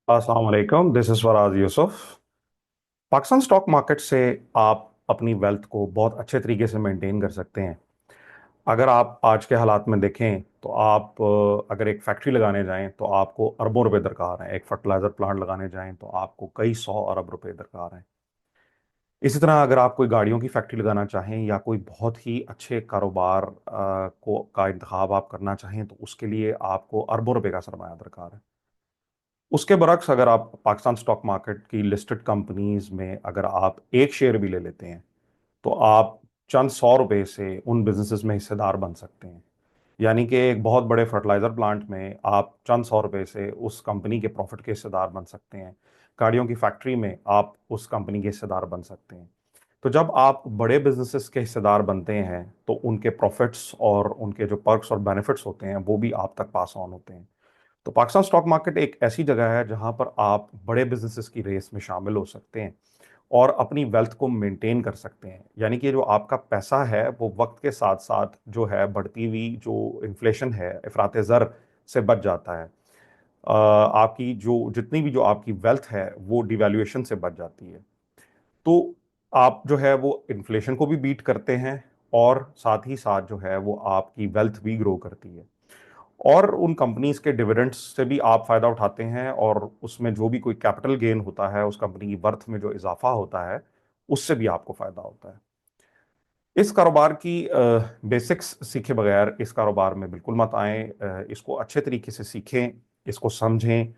अस्सलाम वालेकुम, this is Faraz Yusuf. Pakistan stock market से आप अपनी वेल्थ को बहुत अच्छे तरीके से मेंटेन कर सकते हैं। अगर आप आज के हालात में देखें तो आप अगर एक फैक्ट्री लगाने जाएं तो आपको अरबों रुपए दरकार हैं। एक फर्टिलाइज़र प्लांट लगाने जाएं तो आपको कई सौ अरब रुपए दरकार हैं। इसी तरह अगर आप कोई गाड़ियों की फैक्ट्री लगाना चाहें या कोई बहुत ही अच्छे कारोबार को का इंतखाब आप करना चाहें तो उसके लिए आपको अरबों रुपए का सरमाया दरकार है। उसके बरक्स अगर आप पाकिस्तान स्टॉक मार्केट की लिस्टेड कंपनीज में अगर आप एक शेयर भी ले लेते हैं तो आप चंद सौ रुपए से उन बिजनेसेस में हिस्सेदार बन सकते हैं। यानी कि एक बहुत बड़े फर्टिलाइजर प्लांट में आप चंद सौ रुपए से उस कंपनी के प्रॉफिट के हिस्सेदार बन सकते हैं। गाड़ियों की फैक्ट्री में आप उस कंपनी के हिस्सेदार बन सकते हैं। तो जब आप बड़े बिजनेसेस के हिस्सेदार बनते हैं तो उनके प्रॉफिट्स और उनके जो पर्क्स और बेनिफिट्स होते हैं वो भी आप तक पास ऑन होते हैं। तो पाकिस्तान स्टॉक मार्केट एक ऐसी जगह है जहां पर आप बड़े बिजनेसेस की रेस में शामिल हो सकते हैं और अपनी वेल्थ को मेंटेन कर सकते हैं। यानी कि जो आपका पैसा है वो वक्त के साथ साथ जो है बढ़ती हुई जो इन्फ्लेशन है, इफरात ज़र से बच जाता है। आपकी जो जितनी भी जो आपकी वेल्थ है वो डिवैल्यूएशन से बच जाती है। तो आप जो है वो इन्फ्लेशन को भी बीट करते हैं और साथ ही साथ जो है वो आपकी वेल्थ भी ग्रो करती है। और उन कंपनीज के डिविडेंड्स से भी आप फायदा उठाते हैं और उसमें जो भी कोई कैपिटल गेन होता है, उस कंपनी की वर्थ में जो इजाफा होता है, उससे भी आपको फायदा होता है। इस कारोबार की बेसिक्स सीखे बगैर इस कारोबार में बिल्कुल मत आएं। इसको अच्छे तरीके से सीखें, इसको समझें।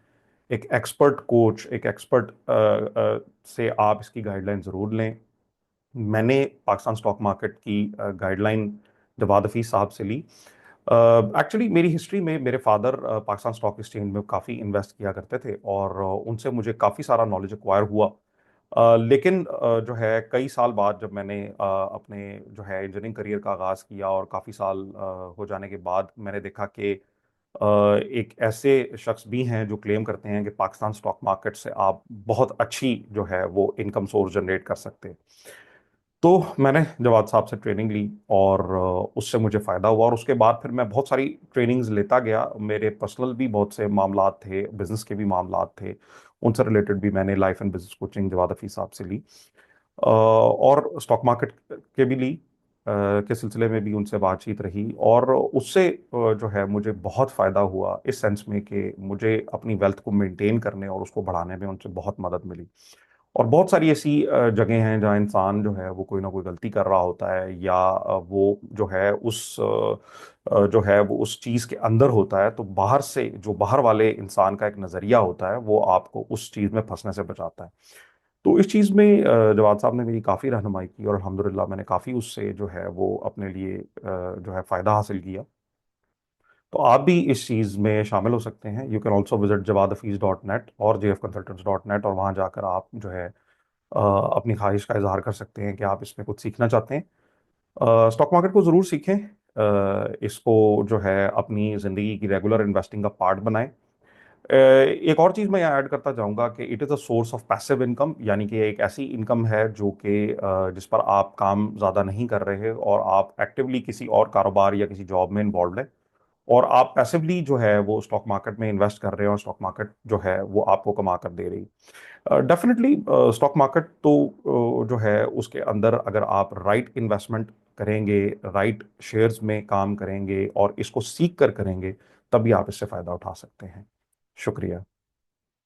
एक एक्सपर्ट कोच, एक एक्सपर्ट से आप इसकी गाइडलाइन ज़रूर लें। मैंने पाकिस्तान स्टॉक मार्केट की गाइडलाइन जवाद हफीज साहब से ली। एक्चुअली मेरी हिस्ट्री में मेरे फादर पाकिस्तान स्टॉक एक्सचेंज में काफ़ी इन्वेस्ट किया करते थे और उनसे मुझे काफ़ी सारा नॉलेज एक्वायर हुआ। लेकिन जो है कई साल बाद जब मैंने अपने जो है इंजीनियरिंग करियर का आगाज़ किया और काफ़ी साल हो जाने के बाद मैंने देखा कि एक ऐसे शख्स भी हैं जो क्लेम करते हैं कि पाकिस्तान स्टॉक मार्केट से आप बहुत अच्छी जो है वो इनकम सोर्स जनरेट कर सकते हैं। तो मैंने जवाद साहब से ट्रेनिंग ली और उससे मुझे फ़ायदा हुआ और उसके बाद फिर मैं बहुत सारी ट्रेनिंग्स लेता गया। मेरे पर्सनल भी बहुत से मामलात थे, बिजनेस के भी मामलात थे। उनसे रिलेटेड भी मैंने life and business coaching Jawad Hafeez साहब से ली और स्टॉक मार्केट के भी ली के सिलसिले में भी उनसे बातचीत रही और उससे जो है मुझे बहुत फ़ायदा हुआ इस सेंस में कि मुझे अपनी वेल्थ को मेंटेन करने और उसको बढ़ाने में उनसे बहुत मदद मिली। और बहुत सारी ऐसी जगह हैं जहाँ इंसान जो है वो कोई ना कोई गलती कर रहा होता है या वो जो है जो है वो उस चीज़ के अंदर होता है। तो बाहर से जो बाहर वाले इंसान का एक नज़रिया होता है वो आपको उस चीज़ में फंसने से बचाता है। तो इस चीज़ में जवाद साहब ने मेरी काफ़ी रहनुमाई की और अल्हम्दुलिल्लाह मैंने काफ़ी उससे जो है वो अपने लिए जो है फ़ायदा हासिल किया। तो आप भी इस चीज़ में शामिल हो सकते हैं। You can also visit jawadafiz.net और jfconsultants.net और वहाँ जाकर आप जो है अपनी ख्वाहिश का इजहार कर सकते हैं कि आप इसमें कुछ सीखना चाहते हैं। स्टॉक मार्केट को ज़रूर सीखें। इसको जो है अपनी ज़िंदगी की रेगुलर इन्वेस्टिंग का पार्ट बनाएं। एक और चीज़ मैं यहाँ ऐड करता जाऊँगा कि it is a source of passive income. यानी कि एक ऐसी इनकम है जो कि जिस पर आप काम ज़्यादा नहीं कर रहे और आप एक्टिवली किसी और कारोबार या किसी जॉब में इन्वॉल्व हैं और आप पैसिवली जो है वो स्टॉक मार्केट में इन्वेस्ट कर रहे हैं और स्टॉक मार्केट जो है वो आपको कमा कर दे रही। डेफिनेटली स्टॉक मार्केट तो जो है उसके अंदर अगर आप राइट इन्वेस्टमेंट करेंगे, राइट शेयर्स में काम करेंगे और इसको सीख कर करेंगे तभी आप इससे फ़ायदा उठा सकते हैं। शुक्रिया।